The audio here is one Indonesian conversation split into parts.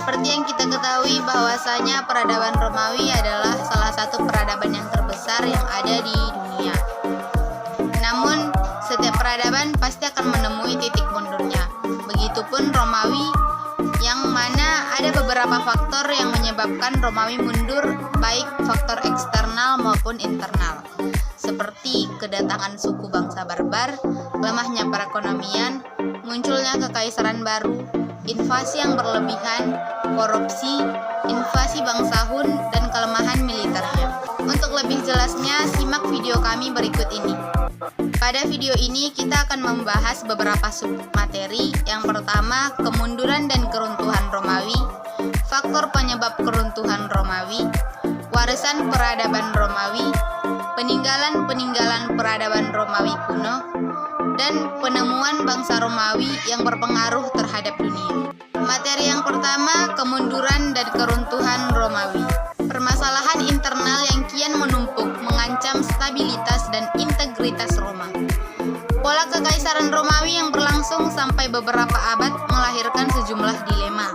Seperti yang kita ketahui bahwasanya peradaban Romawi adalah salah satu peradaban yang terbesar yang ada di dunia. Namun, setiap peradaban pasti akan menemui titik mundurnya. Begitupun Romawi, yang mana ada beberapa faktor yang menyebabkan Romawi mundur, baik faktor eksternal maupun internal, seperti kedatangan suku bangsa barbar, lemahnya perekonomian, munculnya kekaisaran baru, invasi yang berlebihan, korupsi, invasi bangsa Hun, dan kelemahan militernya. Untuk lebih jelasnya, simak video kami berikut ini. Pada video ini kita akan membahas beberapa submateri. Yang pertama, kemunduran dan keruntuhan Romawi, faktor penyebab keruntuhan Romawi, warisan peradaban Romawi, peninggalan-peninggalan peradaban Romawi kuno, dan penemuan bangsa Romawi yang berpengaruh terhadap dunia. Materi yang pertama, kemunduran dan keruntuhan Romawi. Permasalahan internal yang kian menumpuk mengancam stabilitas dan integritas Roma. Pola kekaisaran Romawi yang berlangsung sampai beberapa abad melahirkan sejumlah dilema.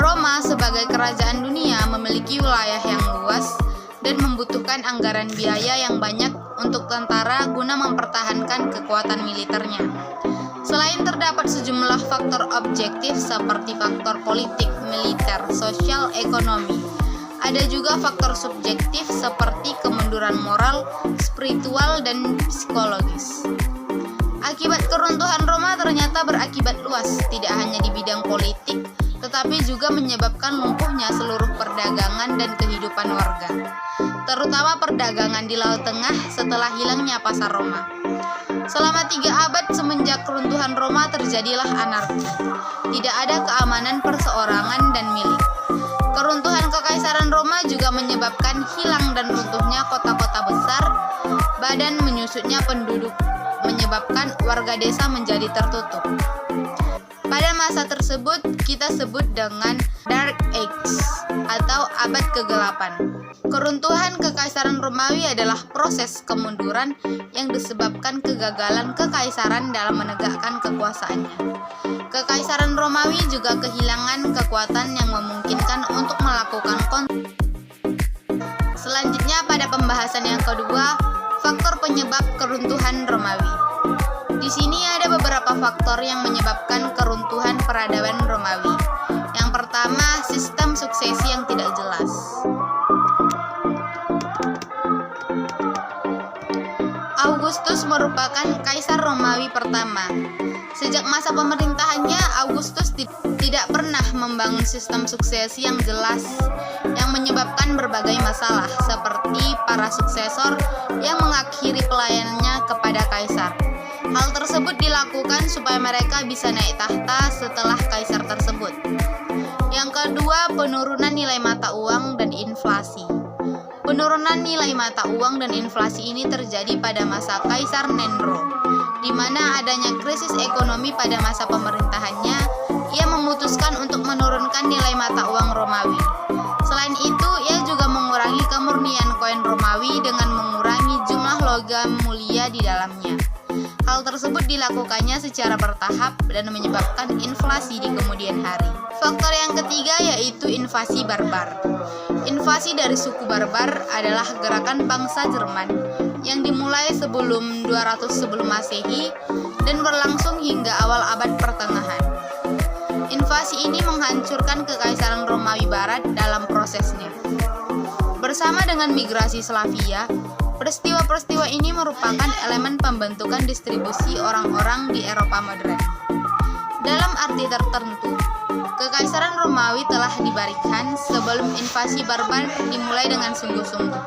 Roma sebagai kerajaan dunia memiliki wilayah yang luas dan membutuhkan anggaran biaya yang banyak untuk tentara guna mempertahankan kekuatan militernya. Selain terdapat sejumlah faktor objektif seperti faktor politik, militer, sosial, ekonomi, ada juga faktor subjektif seperti kemunduran moral, spiritual, dan psikologis. Akibat keruntuhan Roma ternyata berakibat luas, tidak hanya di bidang politik, tetapi juga menyebabkan lumpuhnya seluruh perdagangan dan kehidupan warga, terutama perdagangan di Laut Tengah setelah hilangnya pasar Roma. Selama 3 abad semenjak keruntuhan Roma terjadilah anarki. Tidak ada keamanan perseorangan dan milik. Keruntuhan kekaisaran Roma juga menyebabkan hilang dan runtuhnya kota-kota besar, badan menyusutnya penduduk, menyebabkan warga desa menjadi tertutup. Pada masa tersebut kita sebut dengan Dark Age atau abad kegelapan. Keruntuhan kekaisaran Romawi adalah proses kemunduran yang disebabkan kegagalan kekaisaran dalam menegakkan kekuasaannya. Kekaisaran Romawi juga kehilangan kekuatan yang memungkinkan untuk melakukan Selanjutnya pada pembahasan yang kedua, faktor penyebab keruntuhan Romawi. Di sini ada beberapa faktor yang menyebabkan keruntuhan peradaban Romawi. Yang pertama, sistem suksesi yang tidak jelas. Augustus merupakan kaisar Romawi pertama. Sejak masa pemerintahannya, Augustus tidak pernah membangun sistem suksesi yang jelas yang menyebabkan berbagai masalah, seperti para suksesor yang mengakhiri pelayanannya kepada kaisar. Hal tersebut dilakukan supaya mereka bisa naik tahta setelah kaisar tersebut. Yang kedua, penurunan nilai mata uang dan inflasi. Penurunan nilai mata uang dan inflasi ini terjadi pada masa Kaisar Nero, di mana adanya krisis ekonomi pada masa pemerintahannya. Ia memutuskan untuk menurunkan nilai mata uang Romawi. Selain itu, ia juga mengurangi kemurnian koin Romawi dengan mengurangi jumlah logam mulia di dalamnya. Hal tersebut dilakukannya secara bertahap dan menyebabkan inflasi di kemudian hari. Faktor yang ketiga yaitu invasi barbar. Invasi dari suku barbar adalah gerakan bangsa Jerman yang dimulai sebelum 200 sebelum Masehi dan berlangsung hingga awal abad pertengahan. Invasi ini menghancurkan kekaisaran Romawi Barat dalam prosesnya. Bersama dengan migrasi Slavia, peristiwa-peristiwa ini merupakan elemen pembentukan distribusi orang-orang di Eropa modern. Dalam arti tertentu, kekaisaran Romawi telah dibarikan sebelum invasi barbar dimulai dengan sungguh-sungguh.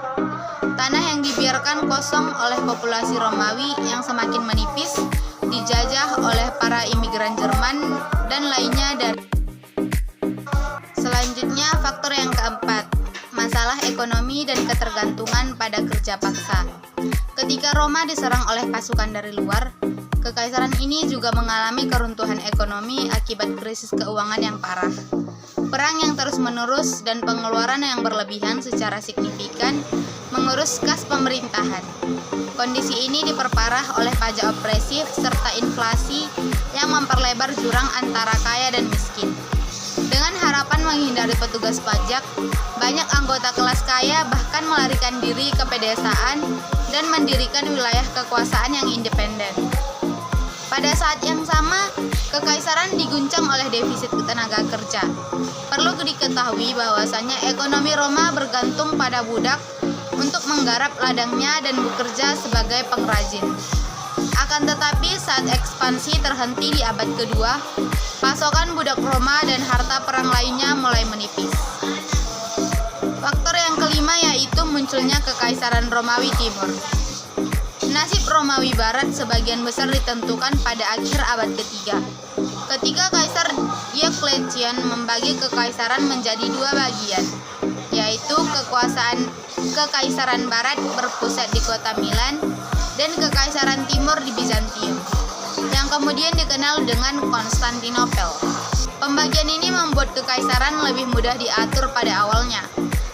Tanah yang dibiarkan kosong oleh populasi Romawi yang semakin menipis dijajah oleh para imigran Jerman dan lainnya dari. Selanjutnya, faktor yang keempat, masalah ekonomi dan ketergantungan pada kerja paksa. Ketika Roma diserang oleh pasukan dari luar, kekaisaran ini juga mengalami keruntuhan ekonomi akibat krisis keuangan yang parah. Perang yang terus-menerus dan pengeluaran yang berlebihan secara signifikan mengurus kas pemerintahan. Kondisi ini diperparah oleh pajak opresif serta inflasi yang memperlebar jurang antara kaya dan miskin. Dengan harapan menghindari petugas pajak, banyak anggota kelas kaya bahkan melarikan diri ke pedesaan dan mendirikan wilayah kekuasaan yang independen. Pada saat yang sama, kekaisaran diguncang oleh defisit tenaga kerja. Perlu diketahui bahwasanya ekonomi Roma bergantung pada budak untuk menggarap ladangnya dan bekerja sebagai pengrajin. Akan tetapi saat ekspansi terhenti di abad kedua, pasokan budak Roma dan harta perang lainnya mulai menipis. Faktor yang kelima yaitu munculnya Kekaisaran Romawi Timur. Nasib Romawi Barat sebagian besar ditentukan pada akhir abad ketiga, ketika Kaisar Diocletian membagi kekaisaran menjadi dua bagian, yaitu Kekaisaran Barat berpusat di kota Milan dan Kekaisaran Timur di Bizantium, yang kemudian dikenal dengan Konstantinopel. Pembagian ini membuat kekaisaran lebih mudah diatur pada awalnya,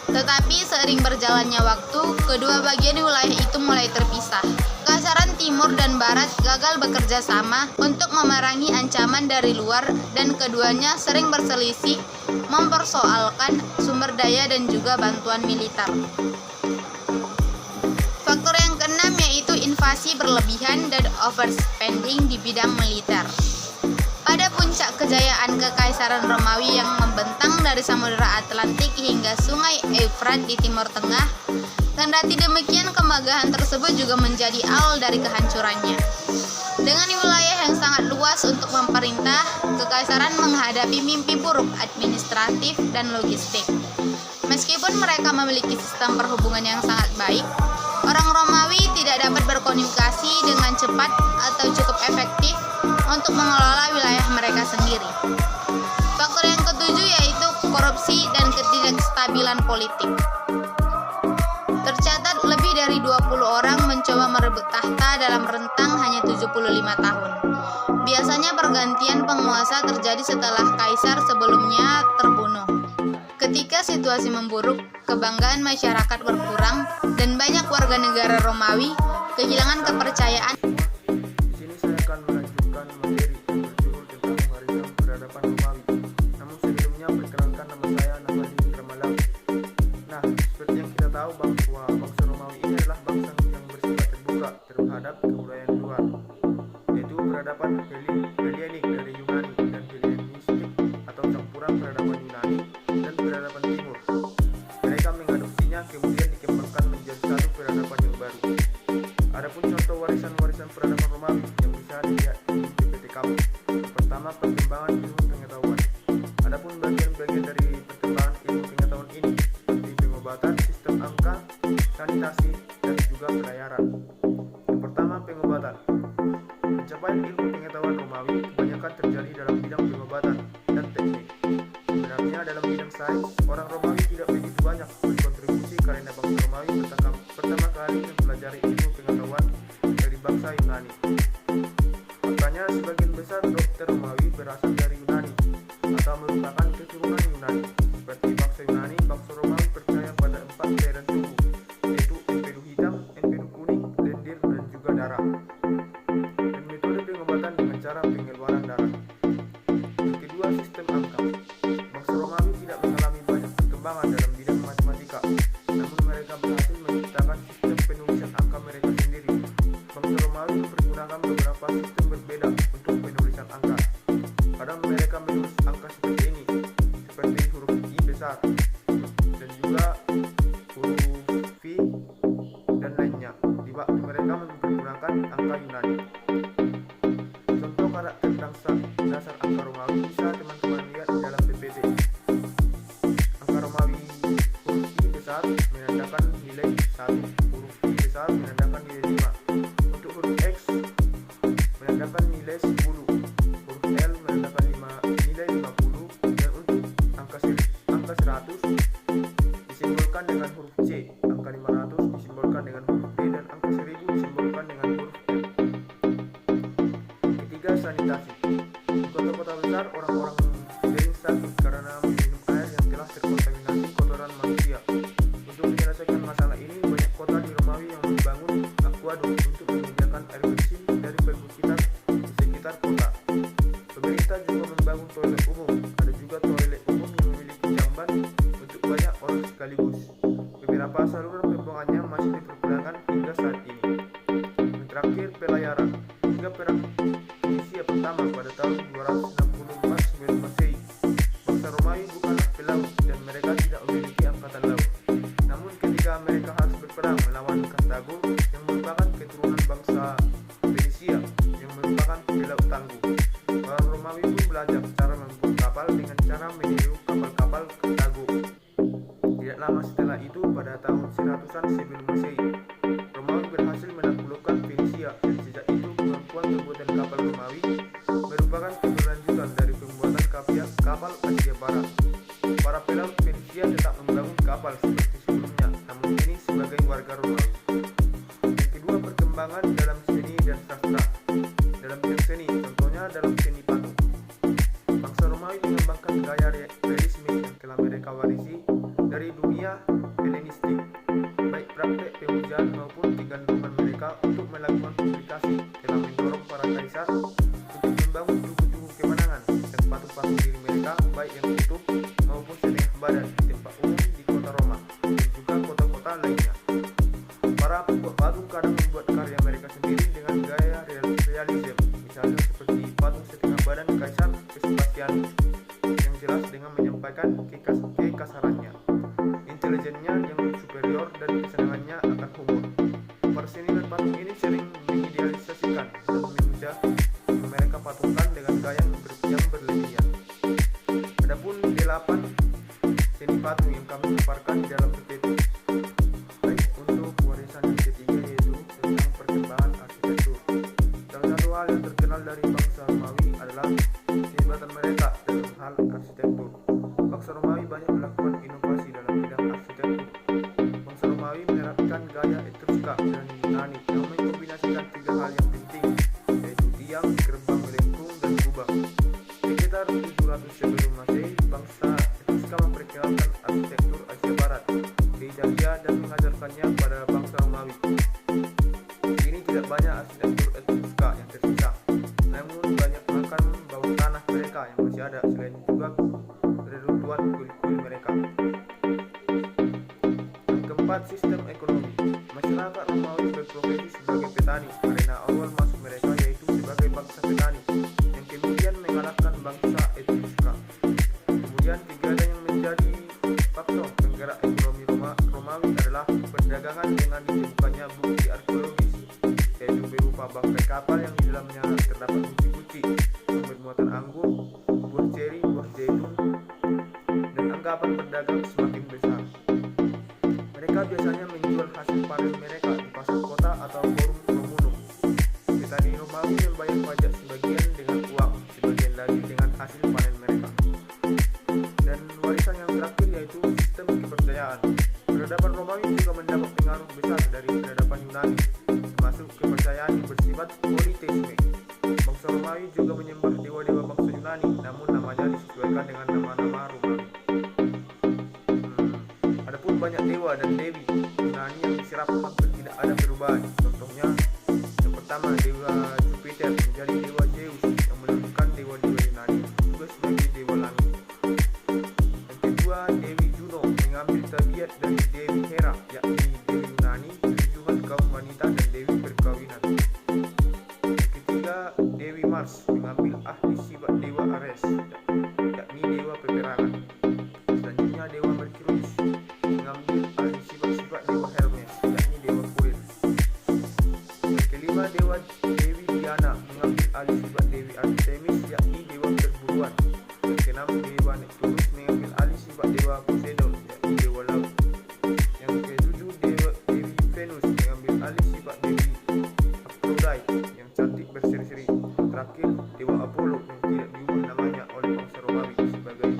tetapi seiring berjalannya waktu, kedua bagian wilayah itu mulai terpisah. Kekaisaran Timur dan Barat gagal bekerja sama untuk memerangi ancaman dari luar dan keduanya sering berselisih mempersoalkan sumber daya dan juga bantuan militer. Faktor yang keenam yaitu invasi berlebihan dan overspending di bidang militer. Pada puncak kejayaan Kekaisaran Romawi yang membentang dari Samudra Atlantik hingga Sungai Efrat di Timur Tengah, kendati demikian kemegahan tersebut juga menjadi awal dari kehancurannya. Dengan wilayah yang sangat luas untuk memerintah, Kekaisaran menghadapi mimpi buruk administratif dan logistik. Meskipun mereka memiliki sistem perhubungan yang sangat baik, orang Romawi tidak dapat berkomunikasi dengan cepat atau cukup efektif untuk mengelola wilayah mereka sendiri. Faktor yang ketujuh yaitu korupsi dan ketidakstabilan politik. Tercatat lebih dari 20 orang mencoba merebut tahta dalam rentang hanya 75 tahun. Biasanya pergantian penguasa terjadi setelah kaisar sebelumnya terbunuh. Ketika situasi memburuk, kebanggaan masyarakat berkurang dan banyak warga negara Romawi kehilangan kepercayaan. Di sini saya akan melanjutkan materi yang berjudul tentang warisan peradaban Romawi. Namun sebelumnya perkenalkan nama saya Nafani Ramalawi. Nah, seperti yang kita tahu bahwa bangsa Romawi ini adalah bangsa yang bersifat terbuka terhadap kebudayaan luar, yaitu peradaban Helenik dari Yunani dan Helenistik atau campuran peradaban Yunani dan peradaban Timur. Mereka mengadopsinya kemudian dikembangkan menjadi satu peradaban yang baru. Adapun contoh warisan-warisan peradaban Romawi yang bisa dilihat di PPT-KAM. Pertama, perkembangan ilmu pengetahuan. Adapun bagian-bagian dari perkembangan ilmu pengetahuan ini seperti pengobatan, sistem angka, sanitasi, dan juga pelayaran. Yang pertama, pengobatan. Pencapaian ilmu pengetahuan Romawi kebanyakan terjadi dalam bidang pengobatan dan teknik. Sebenarnya dalam bidang sains, orang Romawi tidak begitu banyak berkontribusi karena bangsa Romawi pertama kali mempelajari ilmu pengetahuan dari bangsa Yunani. Makanya sebagian besar dokter Romawi berasal dari Yunani atau merupakan keturunan Yunani. Seperti bangsa Yunani, bangsa Romawi percaya pada 4 cairan tubuh, yaitu empedu hitam, empedu kuning, lendir, dan juga darah. Dan metode pengobatan dengan cara pengeluaran darah. Yang kedua, sistem angka. Bangsa Romawi tidak mengalami banyak perkembangan dalam bidang matematika, namun mereka berhasil menciptakan sistem penulisan angka mereka sendiri. Bangsa Romawi mempergunakan beberapa sistem berbeda untuk penulisan angka. Kadang mereka menulis angka seperti ini, seperti huruf I besar, dan juga huruf V dan lainnya. Di waktu mereka mempergunakan angka Yunani. Contoh karakter dasar angka Romawi bisa teman-teman lihat di dalam PPT. Angka Romawi huruf I besar menandakan nilai 1, huruf I besar menandakan nilai 5, untuk huruf X menandakan nilai 10, huruf L menandakan nilai 50, dan untuk angka 100 disimbolkan dengan huruf C, angka 500 disimbolkan dengan huruf D, dan angka 1000 disimbolkan dengan huruf M. Ketiga, sanitasi. Di kota-kota besar, orang-orang sering sakit karena minum air yang telah terkontaminasi kotoran manusia. Untuk menyelesaikan masalah ini, banyak kota di Romawi yang membangun aquaduk untuk menyediakan air bersih dari perbukitan di sekitar kota. Pemerintah juga membangun toilet umum. Ada juga toilet umum yang memiliki terakhir pelayaran, hingga perang Fenisia pertama pada tahun 264 sebelum Masehi. Bangsa Romawi bukanlah pelaut dan mereka tidak memiliki angkatan laut. Namun ketika mereka harus berperang melawan Kartago yang merupakan keturunan bangsa Fenisia yang merupakan pelaut tangguh, para Romawi pun belajar cara membuat kapal dengan cara meniru kapal-kapal Kartago. Tidak lama setelah itu, pada tahun 100-an sebelum Masehi, Romawi berhasil menaklukkan Fenisia, dan sejak itu kemampuan pembuatan kapal Romawi merupakan keberlanjutan dari pembuatan kapal Asia Barat. Para pelaut Fenisia tetap membangun kapal seperti sebelumnya, namun kini sebagai warga Romawi. Yang kedua, perkembangan dalam seni dan sastra. Dalam bidang seni, contohnya dalam seni patung, bangsa Romawi mengembangkan gaya realisme yang telah mereka warisi dari dunia Helenistik, baik praktek pemujaan maupun kegandrungan mereka untuk melakukan publikasi telah mendorong para kaisar untuk membangun tugu-tugu kemenangan dan patung-patung diri mereka, baik yang utuh maupun setengah badan, di tempat umum di kota Roma dan juga kota-kota lainnya. Para pembuat patung kadang membuat karya mereka sendiri dengan gaya realisme, misalnya seperti patung setengah badan Kaisar Vespasianus, yang jelas dengan menyampaikan kekasarannya, intelijennya yang superior, dan kesenangannya akan humor. Para seniman patung ini sering mengidealisasikan dan memuja mereka patungkan dengan gaya yang berlebihan. Adapun 8 seni patung yang kami paparkan di dalam PPT. Baik, untuk warisan yang ketiga yaitu tentang perkembangan arsitektur. Salah satu hal yang terkenal dari bangsa Romawi adalah kehebatan mereka dalam hal arsitektur. Bangsa Romawi banyak melakukan inovasi dalam bidang arsitektur. Bangsa Romawi menerapkan gaya Etruska dan Yunani yang mengkombinasikan 3 hal yang penting, yaitu tiang, gerbang, melengkung, dan kubah. Sekitar 700 sebelum Masehi, bangsa Etruska memperkenalkan arsitektur Asia Barat ke Italia dan mengajarkannya pada bangsa Romawi. Kini tidak banyak arsitektur Etruska yang tersisa, namun banyak makan bawah tanah mereka yang masih ada, selain juga reruntuhan kuil-kuil mereka. Yang keempat, sistem ekonomi. Masyarakat Romawi berprofesi sebagai petani karena awal masuk mereka yaitu sebagai bangsa petani yang kemudian mengalahkan bangsa Etruska. Kemudian kegiatan yang menjadi faktor penggerak ekonomi Romawi adalah perdagangan dengan ditemukannya bukti arkeologis, yaitu berupa bangkai kapal yang di dalamnya terdapat bukti-bukti yang bermuatan anggur, buah ceri, buah zaitun, dan anggapan berdagang semakin besar. Mereka biasanya menjual hasil panen mereka di pasar kota atau forum komunum. Petani Romawi membayar pajak sebagian dengan uang, sebagian lagi dengan hasil panen mereka. Dan warisan yang terakhir yaitu sistem kepercayaan. Peradaban Romawi juga mendapat pengaruh besar dari peradaban Yunani, termasuk kepercayaan yang bersifat politeisme. Bangsa Romawi juga menyembah dewa-dewa bangsa Yunani, namun namanya disesuaikan dengan nama-nama Romawi. Adapun banyak dewa dan dewi Yunani yang diserap hampir tidak ada perubahan. Contohnya, yang pertama dewa Jupiter menjadi dewa Zeus yang menentukan dewa-dewa Yunani juga sebagai dewa langit. Yang kedua, Dewi Juno mengambil tabiat dari Dewi Hera, yakni Dewi Yunani, perlindungan kaum wanita dan Dewi perkawinan. Yang ketiga, Dewi Mars mengambil ahli sifat Dewa Ares, yakni Dewa peperangan. Selanjutnya, Dewa Merkurius mengambil ahli sifat Dewa Hermes, yakni Dewa kurir. Yang kelima, Dewi Diana mengambil ahli sifat Dewi Artemis, yakni Dewa perburuan. Yang keenam, Dewa Neptunus mengambil alih sifat Dewa Poseidon, yakni Dewa laut. Yang ketujuh, Dewi Venus mengambil alih sifat Dewi Aphrodite yang cantik berseri-seri. Terakhir, Dewa Apollo yang tidak diubah namanya oleh bangsa Romawi sebagai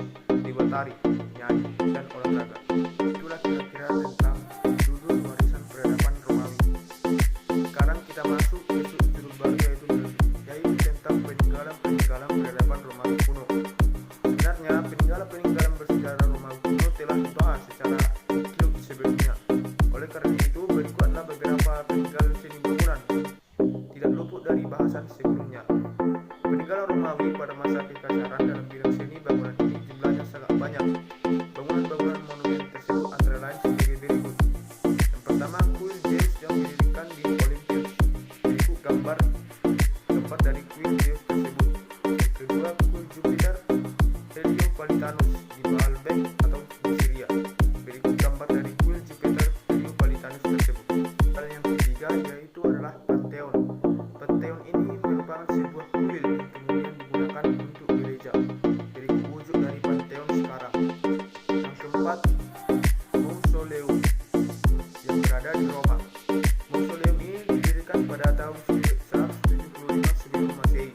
Dewa Tari, nyanyi, dan olahraga. Itulah kira-kira tentang judul warisan peradaban Romawi. Sekarang kita masuk ke judul baru yaitu tentang peninggalan peradaban Romawi kuno. Sebenarnya peninggalan bersejarah Romawi kuno telah dibahas secara menyeluruh sebelumnya. Oleh karena itu, berikut adalah beberapa peninggalan seni bangunan tidak luput dari bahasan sebelumnya. Peninggalan Romawi pada masa kekaisaran dalam bidang seni bangunan ini jumlahnya sangat banyak. Bangunan-bangunan monumen tersebut antara lain sebagai berikut. Yang pertama, kuil Zeus yang didirikan di Olympus. Berikut gambar dari kuil Zeus tersebut. Yang kedua, kuil Jupiter Heliopolitanus di Baalbek atau di Syria. Berikut gambar dari kuil Jupiter Heliopolitanus tersebut. Dan yang ketiga yaitu adalah Pantheon. Pantheon ini merupakan sebuah kuil yang kemudian digunakan untuk gereja. Berikut wujud dari Pantheon sekarang. Yang keempat, Mausoleum yang berada di Roma. Mausoleum ini didirikan pada tahun 175 sebelum Masehi.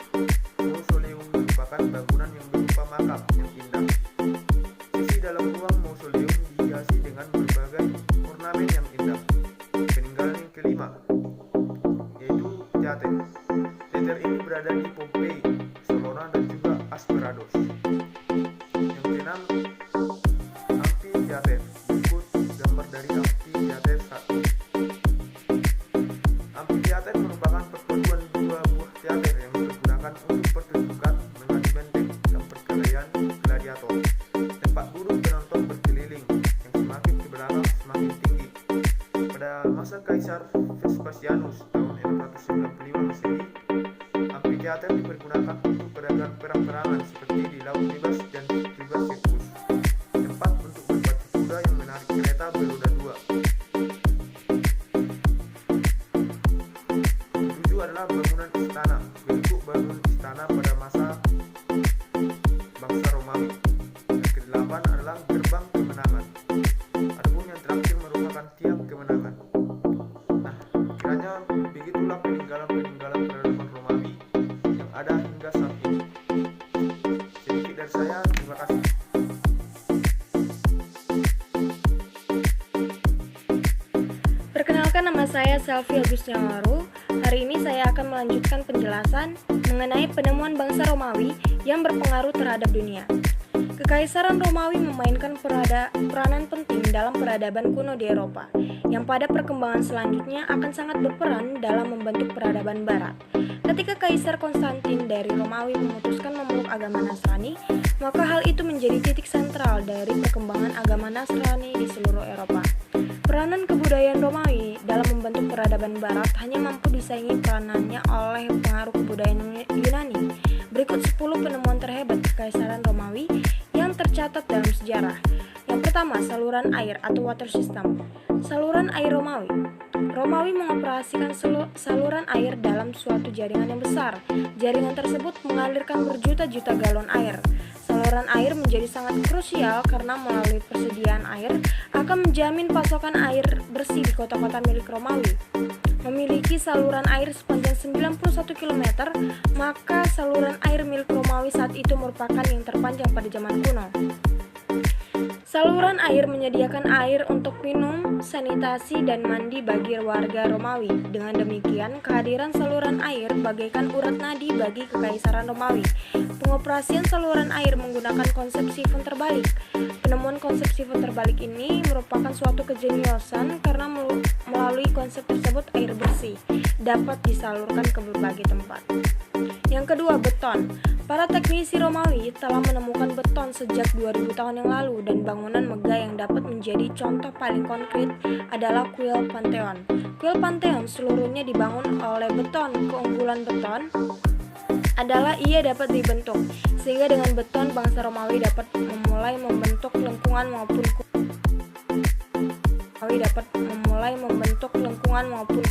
Mausoleum merupakan bangunan yang berupa makam yang indah. Sisi dalam ruang mausoleum dihiasi dengan berbagai ornamen yang indah. Peninggalan yang kelima yaitu teater. Teater ini berada di Pompei, Salona dan juga Asperados. Yang keenam, amphitheater. Berikut gambar dari amphitheater saat ini. Amphitheater merupakan perpaduan dua buah teater yang digunakan untuk pertunjukan mengadu benteng dan perkelahian gladiator. Tempat duduk penonton berkeliling yang semakin ke belakang semakin tinggi. Pada masa Kaisar Vespasianus tahun 695 Masehi, amphitheater dipergunakan untuk perang-perangan seperti di Laut Bebas dan juga sirkus. Tempat untuk berpacu kuda yang menarik kereta beroda dua. Ketujuh adalah bangunan istana. Bentuk bangunan istana pada masa bangsa Romawi. Yang kedelapan adalah gerbang kemenangan. Adapun yang terakhir merupakan tiang kemenangan. Nah, kiranya begitulah peninggalan-peninggalan peradaban Romawi yang ada hingga saat ini. Sedikit dari saya, terima kasih. Perkenalkan, nama saya Selvi Agustinawaro. Hari ini saya akan melanjutkan penjelasan mengenai penemuan bangsa Romawi yang berpengaruh terhadap dunia. Kekaisaran Romawi memainkan peranan penting dalam peradaban kuno di Eropa, yang pada perkembangan selanjutnya akan sangat berperan dalam membentuk peradaban Barat. Ketika Kaisar Konstantin dari Romawi memutuskan memeluk agama Nasrani, maka hal itu menjadi titik sentral dari perkembangan agama Nasrani di seluruh Eropa. Peranan kebudayaan Romawi dalam membentuk peradaban Barat hanya mampu disaingi peranannya oleh pengaruh kebudayaan Yunani. Berikut 10 penemuan terhebat Kekaisaran Romawi yang tercatat dalam sejarah. Yang pertama, saluran air atau water system. Saluran air Romawi. Romawi mengoperasikan saluran air dalam suatu jaringan yang besar. Jaringan tersebut mengalirkan berjuta-juta galon air. Saluran air menjadi sangat krusial karena melalui persediaan air akan menjamin pasokan air bersih di kota-kota milik Romawi. Memiliki saluran air sepanjang 91 km, maka saluran air milik Romawi saat itu merupakan yang terpanjang pada zaman kuno. Saluran air menyediakan air untuk minum, sanitasi, dan mandi bagi warga Romawi. Dengan demikian, kehadiran saluran air bagaikan urat nadi bagi Kekaisaran Romawi. Pengoperasian saluran air menggunakan konsep sifon terbalik. Penemuan konsep sifon terbalik ini merupakan suatu kejeniusan karena melalui konsep tersebut air bersih dapat disalurkan ke berbagai tempat. Yang kedua, beton. Para teknisi Romawi telah menemukan beton sejak 2000 tahun yang lalu, dan bangunan megah yang dapat menjadi contoh paling konkret adalah kuil Pantheon. Kuil Pantheon seluruhnya dibangun oleh beton. Keunggulan beton adalah ia dapat dibentuk, sehingga dengan beton bangsa Romawi dapat memulai membentuk lengkungan maupun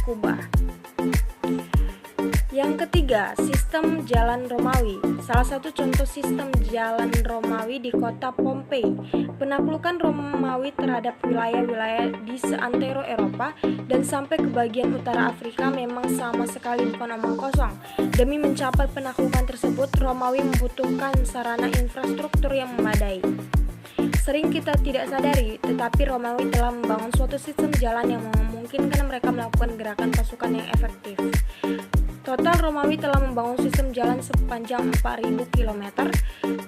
kubah. Yang ketiga, sistem jalan Romawi. Salah satu contoh sistem jalan Romawi di kota Pompei. Penaklukan Romawi terhadap wilayah-wilayah di seantero Eropa dan sampai ke bagian utara Afrika memang sama sekali bukan omong kosong. Demi mencapai penaklukan tersebut, Romawi membutuhkan sarana infrastruktur yang memadai. Sering kita tidak sadari, tetapi Romawi telah membangun suatu sistem jalan yang memungkinkan mereka melakukan gerakan pasukan yang efektif. Total Romawi telah membangun sistem jalan sepanjang 4.000 km.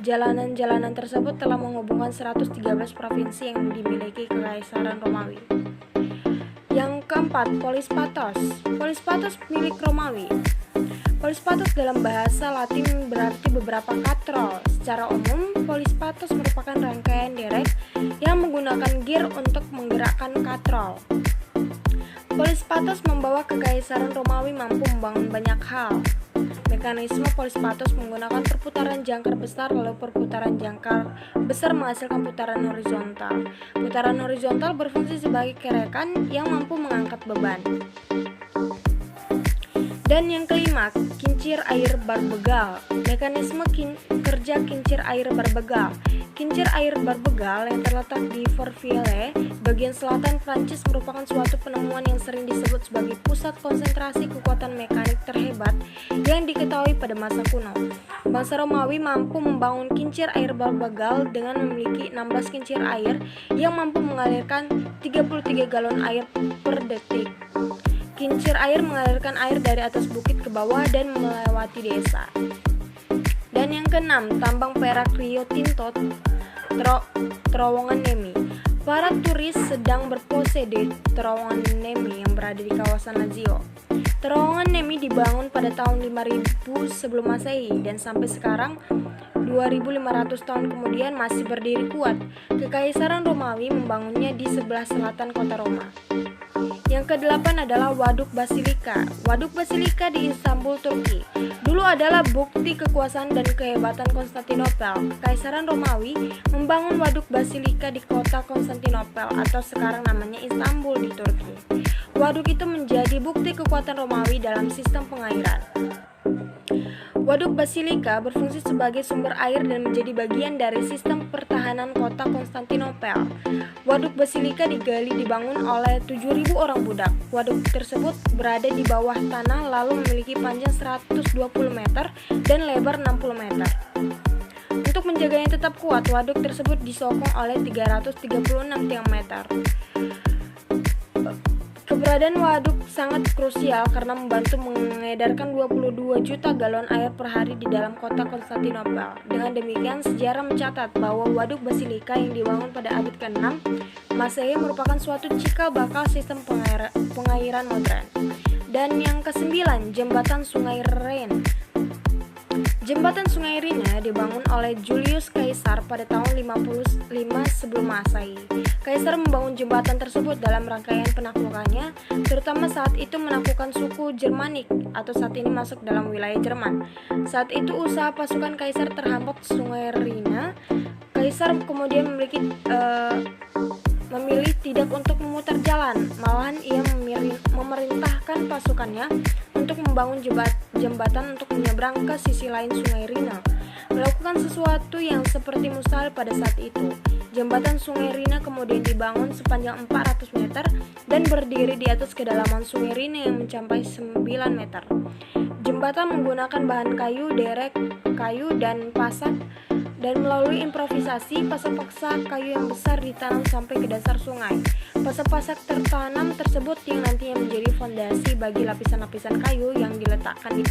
Jalanan-jalanan tersebut telah menghubungkan 113 provinsi yang dimiliki Kekaisaran Romawi. Yang keempat, polis patos. Polis patos milik Romawi. Polis patos dalam bahasa Latin berarti beberapa katrol. Secara umum, polis patos merupakan rangkaian derek yang menggunakan gear untuk menggerakkan katrol. Polispatos membawa kekaisaran Romawi mampu membangun banyak hal. Mekanisme polispatos menggunakan perputaran jangkar besar, lalu perputaran jangkar besar menghasilkan putaran horizontal. Putaran horizontal berfungsi sebagai kerekan yang mampu mengangkat beban. Dan yang kelima, kincir air barbegal. Mekanisme kerja kincir air barbegal. Kincir air barbegal yang terletak di Fourvière, bagian selatan Prancis, merupakan suatu penemuan yang sering disebut sebagai pusat konsentrasi kekuatan mekanik terhebat yang diketahui pada masa kuno. Bangsa Romawi mampu membangun kincir air barbegal dengan memiliki 16 kincir air yang mampu mengalirkan 33 galon air per detik. Kincir air mengalirkan air dari atas bukit ke bawah dan melewati desa. Dan yang keenam, tambang perak Rio Tinto, terowongan Nemi. Para turis sedang berpose di terowongan Nemi yang berada di kawasan Lazio. Terowongan Nemi dibangun pada tahun 5000 sebelum Masehi dan sampai sekarang 2500 tahun kemudian masih berdiri kuat. Kekaisaran Romawi membangunnya di sebelah selatan kota Roma. Yang kedelapan adalah Waduk Basilika. Waduk Basilika di Istanbul, Turki. Dulu adalah bukti kekuasaan dan kehebatan Konstantinopel. Kekaisaran Romawi membangun Waduk Basilika di kota Konstantinopel atau sekarang namanya Istanbul di Turki. Waduk itu menjadi bukti kekuatan Romawi dalam sistem pengairan. Waduk Basilika berfungsi sebagai sumber air dan menjadi bagian dari sistem pertahanan kota Konstantinopel. Waduk Basilika dibangun oleh 7.000 orang budak. Waduk tersebut berada di bawah tanah lalu memiliki panjang 120 meter dan lebar 60 meter. Untuk menjaganya tetap kuat, waduk tersebut disokong oleh 336 tiang meter. Keberadaan waduk sangat krusial karena membantu mengedarkan 22 juta galon air per hari di dalam kota Konstantinopel. Dengan demikian, sejarah mencatat bahwa Waduk Basilika yang dibangun pada abad ke-6 Masehi merupakan suatu cikal bakal sistem pengairan modern. Dan yang ke-9, Jembatan Sungai Rhine. Jembatan Sungai Rhine dibangun oleh Julius Caesar pada tahun 55 sebelum Masehi. Caesar membangun jembatan tersebut dalam rangkaian penaklukannya, terutama saat itu menaklukkan suku Germanik atau saat ini masuk dalam wilayah Jerman. Saat itu usaha pasukan Caesar terhambat Sungai Rhine. Caesar kemudian memilih tidak untuk memutar jalan, malahan ia memerintahkan pasukannya untuk membangun jembatan untuk menyeberang ke sisi lain Sungai Rhine, melakukan sesuatu yang seperti mustahil pada saat itu. Jembatan Sungai Rhine kemudian dibangun sepanjang 400 meter dan berdiri di atas kedalaman Sungai Rhine yang mencapai 9 meter. Jembatan menggunakan bahan kayu, derek kayu, dan pasak, dan melalui improvisasi, pasak-pasak kayu yang besar ditanam sampai ke dasar sungai. Pasak-pasak tertanam tersebut yang nantinya menjadi fondasi bagi lapisan-lapisan kayu yang diletakkan di